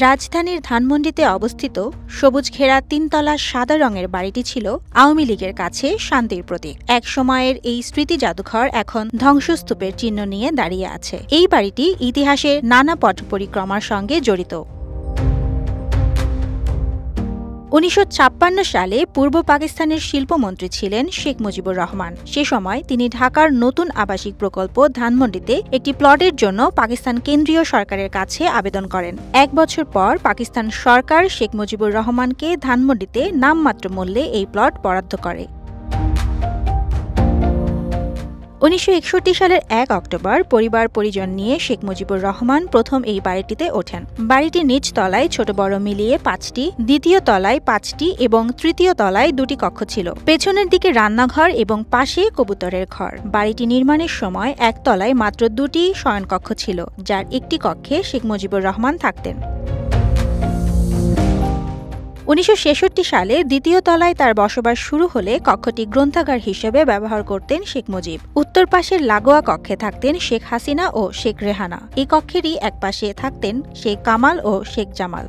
রাজধানীর ধানমন্ডিতে অবস্থিত সবুজ ঘেরা তিনতলা সাদা রঙের বাড়িটি ছিল আওয়ামী লীগের কাছে শান্তির প্রতীক। এক সময়ের এই স্মৃতি জাদুঘর এখন ধ্বংসস্তূপের চিহ্ন নিয়ে দাঁড়িয়ে আছে। এই বাড়িটি ইতিহাসের নানা পথ পরিক্রমার সঙ্গে জড়িত। ১৯৫৬ সালে পূর্ব পাকিস্তানের শিল্পমন্ত্রী ছিলেন শেখ মুজিবুর রহমান। সে সময় তিনি ঢাকার নতুন আবাসিক প্রকল্প ধানমন্ডিতে একটি প্লটের জন্য পাকিস্তান কেন্দ্রীয় সরকারের কাছে আবেদন করেন। ১ বছর পর পাকিস্তান সরকার শেখ মুজিবুর রহমানকে ধানমন্ডিতে নামমাত্র মূল্যে এই প্লট বরাদ্দ করে। ১৯৬১ সালের ১ অক্টোবর পরিবার পরিজন নিয়ে শেখ মুজিবুর রহমান প্রথম এই বাড়িটিতে ওঠেন। বাড়িটির নিচ তলায় ছোট বড় মিলিয়ে ৫টি, দ্বিতীয় তলায় ৫টি এবং তৃতীয় তলায় ২টি কক্ষ ছিল। পেছনের দিকে রান্নাঘর এবং পাশে কবুতরের ঘর। বাড়িটি নির্মাণের সময় একতলায় মাত্র ২টি শয়নকক্ষ ছিল, যার একটি কক্ষে শেখ মুজিবুর রহমান থাকতেন। ১৯৬৬ সালে দ্বিতীয় তলায় তার বসবাস শুরু হলে কক্ষটি গ্রন্থাগার হিসেবে ব্যবহার করতেন শেখ মুজিব। উত্তর পাশের লাগোয়া কক্ষে থাকতেন শেখ হাসিনা ও শেখ রেহানা। এই কক্ষেরই এক পাশে থাকতেন শেখ কামাল ও শেখ জামাল।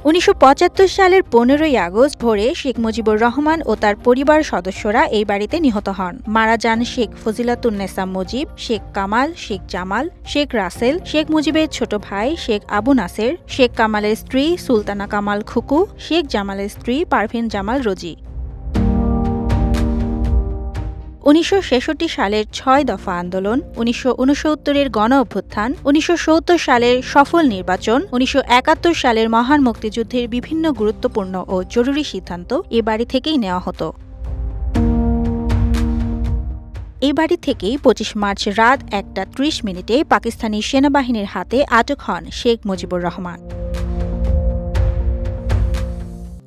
১৯৭৫ সালের ১৫ই আগস্ট ভোরে শেখ মুজিবুর রহমান ও তার পরিবার সদস্যরা এই বাড়িতে নিহত হন। মারা যান শেখ ফজিলাতুন্নেসা মুজিব, শেখ কামাল, শেখ জামাল, শেখ রাসেল, শেখ মুজিবের ছোট ভাই শেখ আবু নাসের, শেখ কামালের স্ত্রী সুলতানা কামাল খুকু, শেখ জামালের স্ত্রী পারভিন জামাল রোজি। ১৯৬৬ সালের ৬ দফা আন্দোলন, ১৯৬৯-এর গণ অভ্যুত্থান, ১৯৭০ সালের সফল নির্বাচন, ১৯৭১ সালের মহান মুক্তিযুদ্ধের বিভিন্ন গুরুত্বপূর্ণ ও জরুরি সিদ্ধান্ত এ বাড়ি থেকেই নেওয়া হতো। এই বাড়ি থেকেই ২৫ মার্চ রাত ১টা ৩০ পাকিস্তানি সেনাবাহিনীর হাতে আটক হন শেখ মুজিবুর রহমান।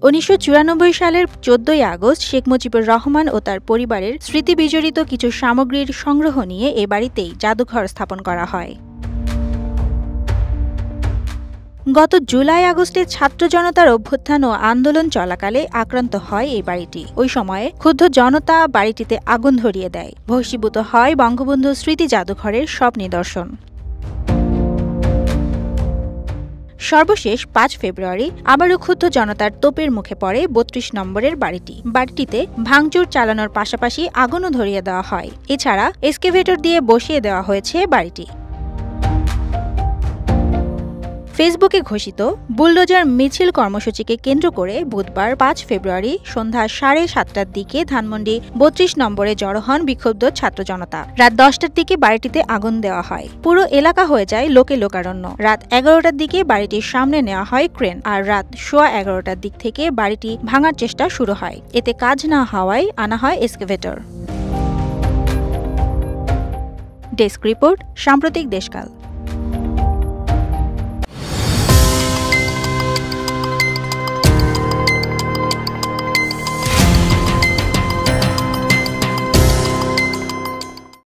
১৯৯৪ সালের ১৪ই আগস্ট শেখ মুজিবুর রহমান ও তার পরিবারের স্মৃতিবিজড়িত কিছু সামগ্রীর সংগ্রহ নিয়ে এ বাড়িতেই জাদুঘর স্থাপন করা হয়। গত জুলাই-আগস্টে ছাত্র জনতার অভ্যুত্থান ও আন্দোলন চলাকালে আক্রান্ত হয় এই বাড়িটি। ওই সময়ে ক্ষুব্ধ জনতা বাড়িটিতে আগুন ধরিয়ে দেয়। ভস্মীভূত হয় বঙ্গবন্ধু স্মৃতি জাদুঘরের সব নিদর্শন। সর্বশেষ ৫ ফেব্রুয়ারি আবারও ক্ষুব্ধ জনতার তোপের মুখে পড়ে ৩২ নম্বরের বাড়িটি। বাড়িটিতে ভাঙচুর চালানোর পাশাপাশি আগুনও ধরিয়ে দেওয়া হয়। এছাড়া এক্সকেভেটর দিয়ে বসিয়ে দেওয়া হয়েছে বাড়িটি। ফেসবুকে ঘোষিত বুলডোজার মিছিল কর্মসূচিকে কেন্দ্র করে বুধবার ৫ ফেব্রুয়ারি সন্ধ্যা ৭:৩০টার দিকে ধানমন্ডি ৩২ নম্বরে জড়ো হন বিক্ষুব্ধ ছাত্র জনতা। রাত ১০টার দিকে বাড়িটিতে আগুন দেওয়া হয়। পুরো এলাকা হয়ে যায় লোকে লোকারণ্য। রাত ১১টার দিকে বাড়িটির সামনে নেওয়া হয় ক্রেন, আর রাত ১১:১৫টার দিক থেকে বাড়িটি ভাঙার চেষ্টা শুরু হয়। এতে কাজ না হওয়ায় আনা হয় এক্সকেভেটর। ডেস্ক রিপোর্ট, সাম্প্রতিক দেশকাল।